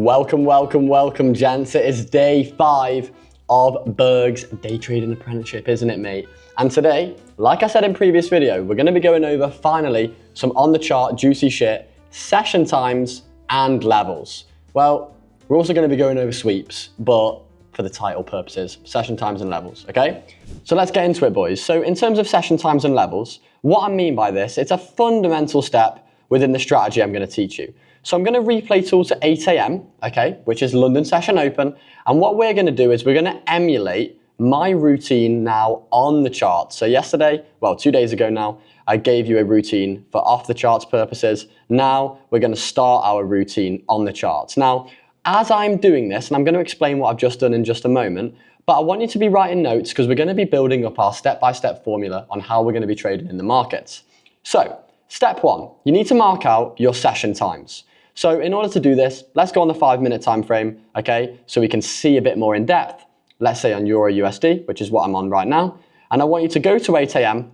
Welcome, gents. It is day 5 of Berg's day trading apprenticeship, isn't it, mate? And today, like I said in previous video, we're going to be going over, finally, some on-the-chart juicy shit, session times, and levels. Well, we're also going to be going over sweeps, but for the title purposes, session times and levels, okay? So let's get into it, boys. So in terms of session times and levels, what I mean by this, it's a fundamental step within the strategy I'm going to teach you. So I'm going to replay tool to 8 AM, okay, which is London session open. And what we're going to do is we're going to emulate my routine now on the chart. So yesterday, well, 2 days ago now, I gave you a routine for off the charts purposes. Now we're going to start our routine on the charts. Now, as I'm doing this, and I'm going to explain what I've just done in just a moment, but I want you to be writing notes because we're going to be building up our step-by-step formula on how we're going to be trading in the markets. So, step 1, you need to mark out your session times. So in order to do this, let's go on the 5-minute time frame, okay, so we can see a bit more in depth. Let's say on Euro USD, which is what I'm on right now. And I want you to go to 8 AM,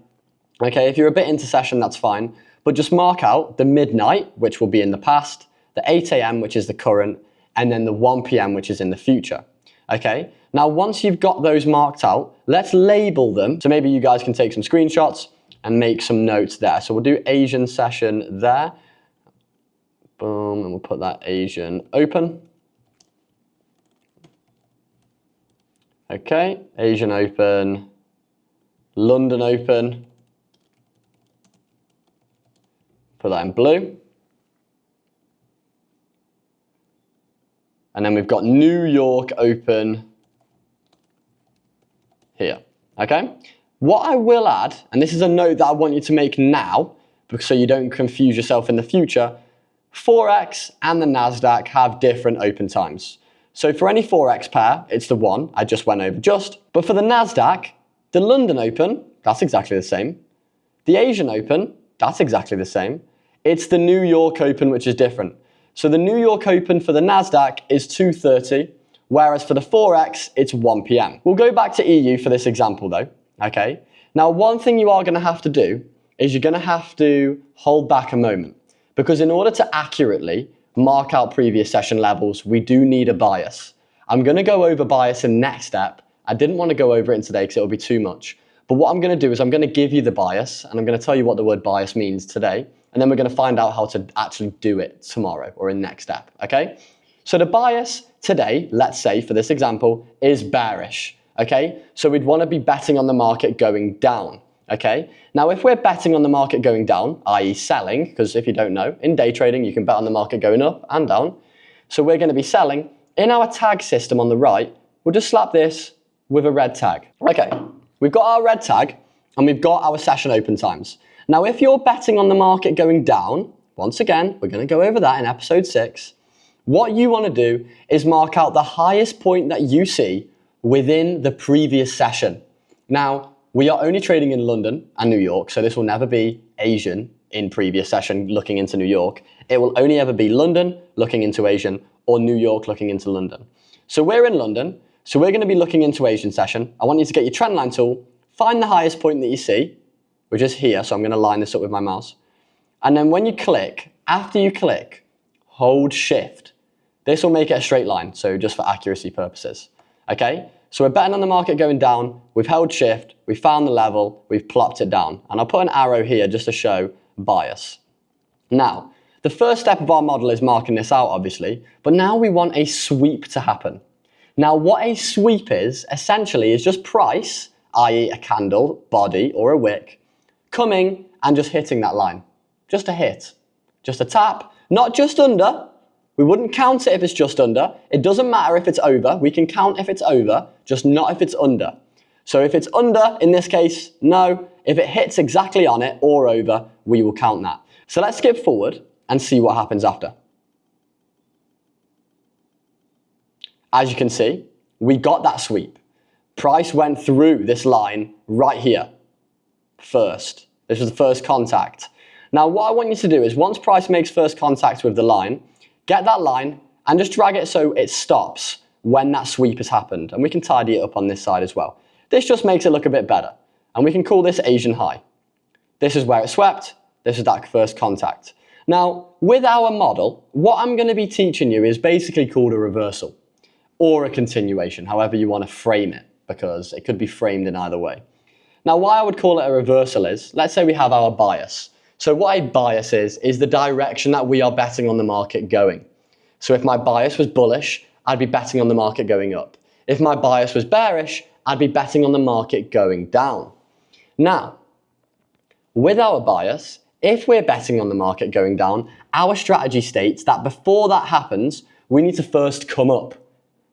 okay, if you're a bit into session, that's fine, but just mark out the midnight, which will be in the past, the 8 AM, which is the current, and then the 1 PM, which is in the future, okay? Now, once you've got those marked out, let's label them. So maybe you guys can take some screenshots and make some notes there. So we'll do Asian session there. Boom, and we'll put that Asian open. Okay, Asian open, London open. Put that in blue. And then we've got New York open here, okay? What I will add, and this is a note that I want you to make now, so you don't confuse yourself in the future, Forex and the NASDAQ have different open times. So for any Forex pair, it's the one I just went over just. But for the NASDAQ, the London Open, that's exactly the same. The Asian Open, that's exactly the same. It's the New York Open, which is different. So the New York Open for the NASDAQ is 2:30, whereas for the Forex, it's 1 PM. We'll go back to EU for this example though, okay? Now, one thing you are gonna have to do is you're gonna have to hold back a moment. Because in order to accurately mark out previous session levels, we do need a bias. I'm going to go over bias in the next step. I didn't want to go over it in today because it'll be too much. But what I'm going to do is I'm going to give you the bias, and I'm going to tell you what the word bias means today, and then we're going to find out how to actually do it tomorrow or in the next step, okay? So the bias today, let's say for this example, is bearish, okay? So we'd want to be betting on the market going down. Okay, now if we're betting on the market going down, i.e. selling, because if you don't know, in day trading, you can bet on the market going up and down. So we're going to be selling. In our tag system on the right, we'll just slap this with a red tag. Okay, we've got our red tag and we've got our session open times. Now, if you're betting on the market going down, once again, we're going to go over that in episode 6. What you want to do is mark out the highest point that you see within the previous session. Now, we are only trading in London and New York, so this will never be Asian in previous session looking into New York. It will only ever be London looking into Asian or New York looking into London. So we're in London, so we're going to be looking into Asian session. I want you to get your trendline tool, find the highest point that you see, which is here, so I'm going to line this up with my mouse. And then when you click, after you click, hold shift. This will make it a straight line, so just for accuracy purposes, okay? So we're betting on the market going down, we've held shift, we found the level, we've plopped it down. And I'll put an arrow here just to show bias. Now, the first step of our model is marking this out, obviously, but now we want a sweep to happen. Now, what a sweep is, essentially, is just price, i.e. a candle, body, or a wick, coming and just hitting that line. Just a hit, just a tap, not just under. We wouldn't count it if it's just under. It doesn't matter if it's over. We can count if it's over, just not if it's under. So if it's under, in this case, no. If it hits exactly on it or over, we will count that. So let's skip forward and see what happens after. As you can see, we got that sweep. Price went through this line right here first. This was the first contact. Now, what I want you to do is once price makes first contact with the line, get that line and just drag it so it stops when that sweep has happened. And we can tidy it up on this side as well. This just makes it look a bit better. And we can call this Asian high. This is where it swept. This is that first contact. Now, with our model, what I'm going to be teaching you is basically called a reversal or a continuation, however you want to frame it, because it could be framed in either way. Now, why I would call it a reversal is, let's say we have our bias. So what a bias is the direction that we are betting on the market going. So if my bias was bullish, I'd be betting on the market going up. If my bias was bearish, I'd be betting on the market going down. Now, with our bias, if we're betting on the market going down, our strategy states that before that happens, we need to first come up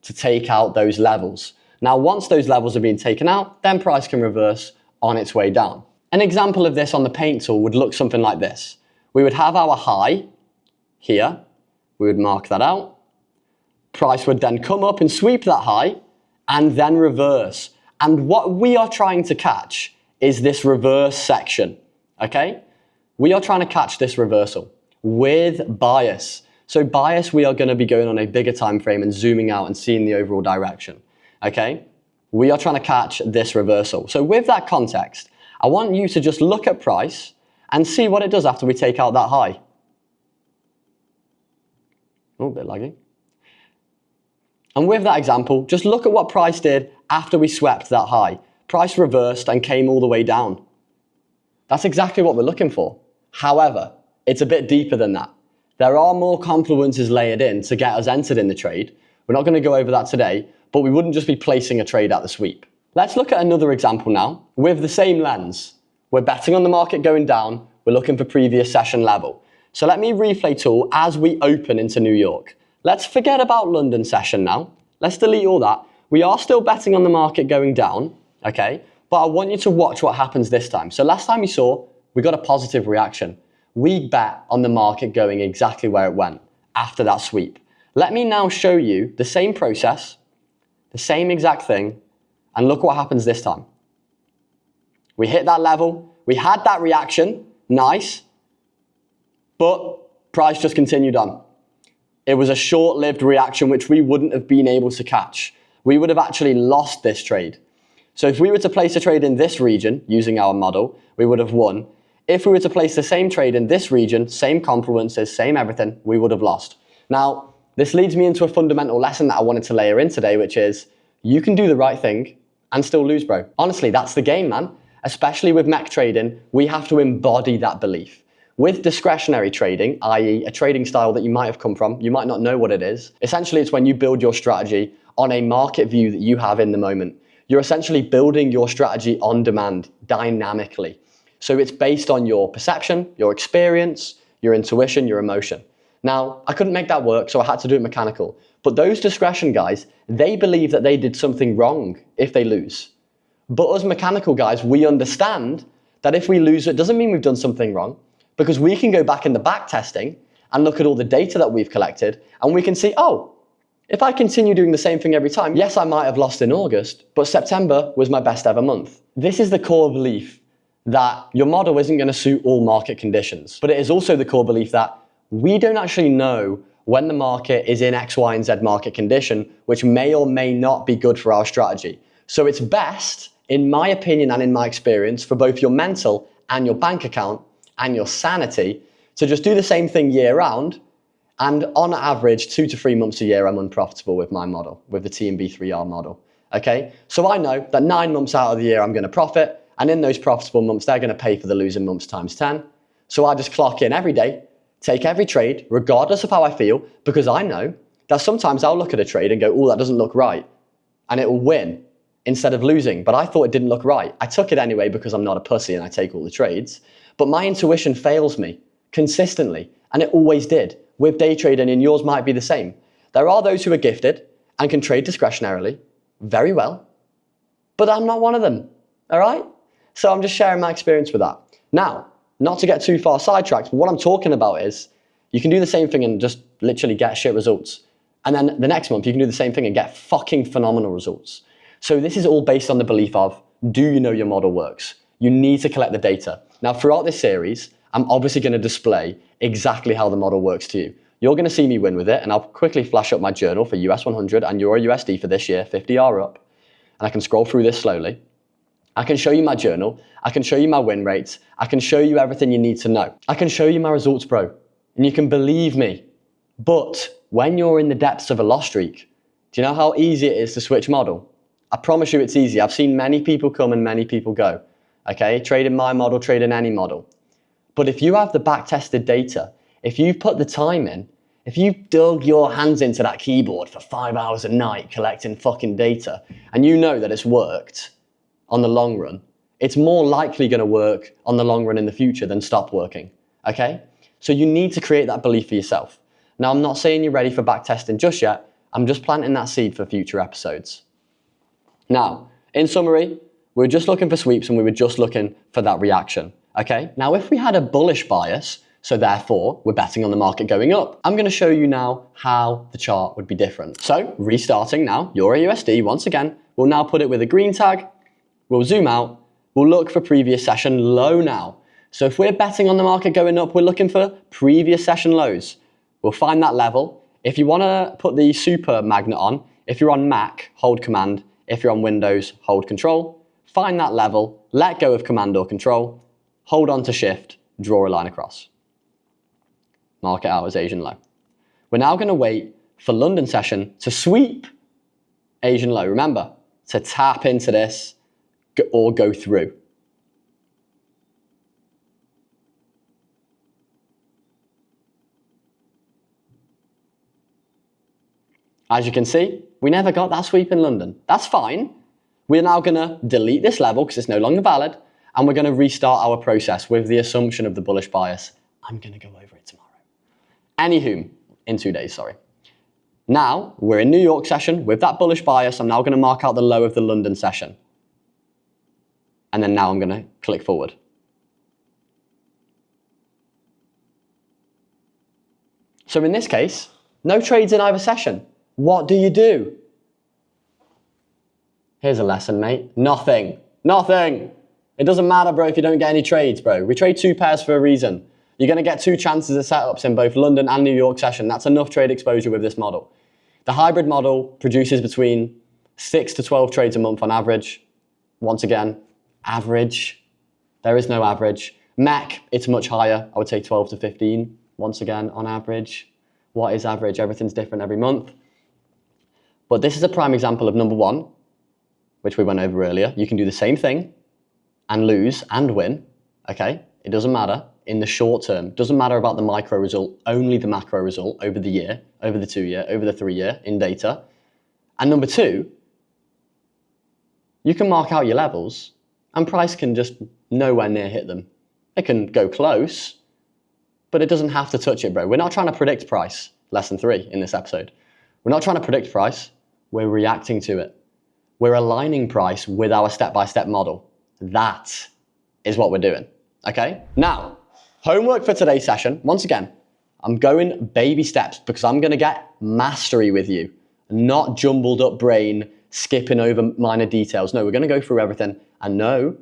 to take out those levels. Now, once those levels have been taken out, then price can reverse on its way down. An example of this on the paint tool would look something like this. We would have our high here. We would mark that out. Price would then come up and sweep that high and then reverse. And what we are trying to catch is this reverse section, okay? We are trying to catch this reversal with bias. So bias, we are going to be going on a bigger time frame and zooming out and seeing the overall direction, okay? We are trying to catch this reversal. So with that context, I want you to just look at price and see what it does after we take out that high. Oh, a bit laggy. And with that example, just look at what price did after we swept that high. Price reversed and came all the way down. That's exactly what we're looking for. However, it's a bit deeper than that. There are more confluences layered in to get us entered in the trade. We're not going to go over that today, but we wouldn't just be placing a trade at the sweep. Let's look at another example now with the same lens. We're betting on the market going down. We're looking for previous session level. So let me replay tool as we open into New York. Let's forget about London session now. Let's delete all that. We are still betting on the market going down, okay? But I want you to watch what happens this time. So last time you saw, we got a positive reaction. We bet on the market going exactly where it went after that sweep. Let me now show you the same process, the same exact thing, and look what happens this time. We hit that level, we had that reaction, nice, but price just continued on. It was a short-lived reaction which we wouldn't have been able to catch. We would have actually lost this trade. So if we were to place a trade in this region using our model, we would have won. If we were to place the same trade in this region, same confluences, same everything, we would have lost. Now, this leads me into a fundamental lesson that I wanted to layer in today, which is you can do the right thing and still lose, bro. Honestly, that's the game, man. Especially with mech trading, we have to embody that belief. With discretionary trading, i.e. a trading style that you might have come from, you might not know what it is. Essentially, it's when you build your strategy on a market view that you have in the moment. You're essentially building your strategy on demand, dynamically. So it's based on your perception, your experience, your intuition, your emotion. Now, I couldn't make that work, so I had to do it mechanical. But those discretion guys, they believe that they did something wrong if they lose. But us mechanical guys, we understand that if we lose, it doesn't mean we've done something wrong, because we can go back in the backtesting and look at all the data that we've collected, and we can see, oh, if I continue doing the same thing every time, yes, I might have lost in August, but September was my best ever month. This is the core belief that your model isn't going to suit all market conditions, but it is also the core belief that we don't actually know when the market is in X, Y, and Z market condition, which may or may not be good for our strategy. So it's best, in my opinion and in my experience, for both your mental and your bank account and your sanity to just do the same thing year round. And on average, 2 to 3 months a year, I'm unprofitable with my model, with the TMB3R model, okay? So I know that 9 months out of the year, I'm gonna profit. And in those profitable months, they're gonna pay for the losing months times 10. So I just clock in every day, take every trade, regardless of how I feel, because I know that sometimes I'll look at a trade and go, oh, that doesn't look right. And it will win instead of losing. But I thought it didn't look right. I took it anyway because I'm not a pussy and I take all the trades. But my intuition fails me consistently, and it always did. With day trading, and yours might be the same. There are those who are gifted and can trade discretionarily very well, but I'm not one of them, all right? So I'm just sharing my experience with that. Now, not to get too far sidetracked, but what I'm talking about is you can do the same thing and just literally get shit results. And then the next month, you can do the same thing and get fucking phenomenal results. So this is all based on the belief of, do you know your model works? You need to collect the data. Now, throughout this series, I'm obviously going to display exactly how the model works to you. You're going to see me win with it, and I'll quickly flash up my journal for US 100 and Euro USD for this year, 50R up, and I can scroll through this slowly. I can show you my journal, I can show you my win rates, I can show you everything you need to know. I can show you my results, bro. and you can believe me. But when you're in the depths of a loss streak, do you know how easy it is to switch model? I promise you it's easy. I've seen many people come and many people go. Okay, trade in my model, trade in any model. But if you have the back-tested data, if you've put the time in, if you've dug your hands into that keyboard for 5 hours a night collecting fucking data, and you know that it's worked on the long run, it's more likely going to work on the long run in the future than stop working, okay? So you need to create that belief for yourself. Now, I'm not saying you're ready for backtesting just yet. I'm just planting that seed for future episodes. Now, in summary, we were just looking for sweeps and we were just looking for that reaction, okay? Now, if we had a bullish bias, so therefore, we're betting on the market going up, I'm going to show you now how the chart would be different. So, restarting now, Euro USD, once again, we'll now put it with a green tag, we'll zoom out, we'll look for previous session low now. So if we're betting on the market going up, we're looking for previous session lows. We'll find that level. If you want to put the super magnet on, if you're on Mac, hold Command. If you're on Windows, hold Control. Find that level, let go of Command or Control, hold on to Shift, draw a line across. Market hours Asian low. We're now going to wait for London session to sweep Asian low. Remember, to tap into this or go through. As you can see, we never got that sweep in London. That's fine. We're now going to delete this level because it's no longer valid, and we're going to restart our process with the assumption of the bullish bias. I'm going to go over it tomorrow. Anywho, in 2 days, sorry. Now, we're in New York session with that bullish bias. I'm now going to mark out the low of the London session. And then now I'm going to click forward. So in this case, no trades in either session. What do you do? Here's a lesson, mate. Nothing. Nothing. It doesn't matter, bro, if you don't get any trades, bro. We trade 2 pairs for a reason. You're going to get 2 chances of setups in both London and New York session. That's enough trade exposure with this model. The hybrid model produces between 6 to 12 trades a month on average. Once again, average. There is no average. MEC, it's much higher. I would say 12 to 15, once again, on average. What is average? Everything's different every month. But this is a prime example of number 1, which we went over earlier. You can do the same thing and lose and win, okay? It doesn't matter in the short term. Doesn't matter about the micro result, only the macro result over the year, over the 2 year, over the 3 year in data. And number 2, you can mark out your levels and price can just nowhere near hit them. It can go close, but it doesn't have to touch it, bro. We're not trying to predict price, lesson 3 in this episode. We're not trying to predict price, we're reacting to it. We're aligning price with our step-by-step model. That is what we're doing, okay? Now, homework for today's session, once again, I'm going baby steps because I'm gonna get mastery with you, not jumbled up brain, skipping over minor details. No, we're gonna go through everything. And no,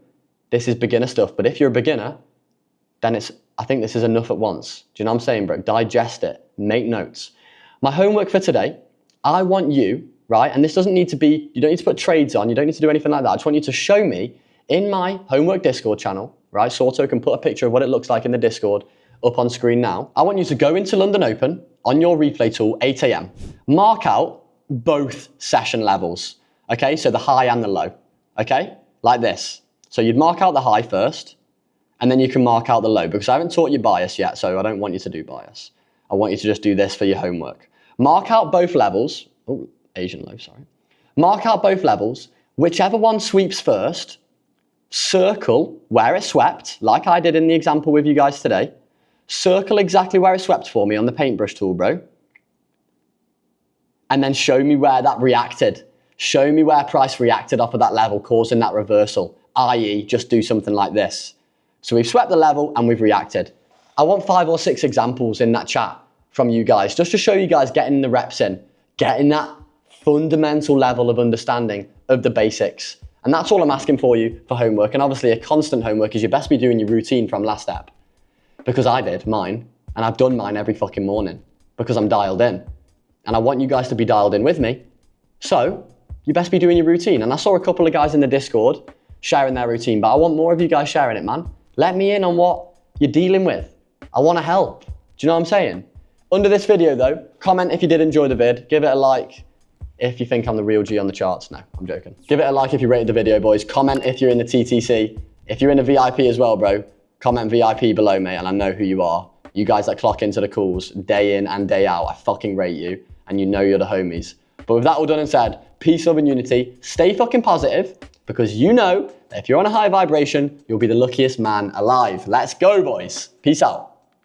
this is beginner stuff, but if you're a beginner, then I think this is enough at once. Do you know what I'm saying, bro? Digest it, make notes. My homework for today, I want you, right, and this doesn't need to be, you don't need to put trades on, you don't need to do anything like that. I just want you to show me in my homework Discord channel, right, Sorto can put a picture of what it looks like in the Discord up on screen now. I want you to go into London Open on your replay tool, 8 a.m. Mark out both session levels, okay, so the high and the low, okay, like this. So you'd mark out the high first, and then you can mark out the low, because I haven't taught you bias yet, so I don't want you to do bias. I want you to just do this for your homework. Mark out both levels. Oh, Asian low, sorry. Mark out both levels. Whichever one sweeps first, circle where it swept, like I did in the example with you guys today. Circle exactly where it swept for me on the paintbrush tool, bro. And then show me where that reacted. Show me where price reacted off of that level, causing that reversal, i.e. just do something like this. So we've swept the level and we've reacted. I want 5 or 6 examples in that chat from you guys, just to show you guys getting the reps in, getting that fundamental level of understanding of the basics. And that's all I'm asking for you for homework. And obviously a constant homework is you best be doing your routine from last step. Because I did mine, and I've done mine every fucking morning because I'm dialed in. And I want you guys to be dialed in with me. So you best be doing your routine. And I saw a couple of guys in the Discord sharing their routine, but I want more of you guys sharing it, man. Let me in on what you're dealing with. I want to help. Do you know what I'm saying? Under this video though, comment if you did enjoy the vid, give it a like if you think I'm the real G on the charts. No, I'm joking. Give it a like if you rated the video, boys. Comment if you're in the TTC. If you're in the VIP as well, bro, comment VIP below, mate, and I know who you are. You guys that clock into the calls day in and day out, I fucking rate you, and you know you're the homies. But with that all done and said, peace, love, and unity. Stay fucking positive, because you know that if you're on a high vibration, you'll be the luckiest man alive. Let's go, boys. Peace out.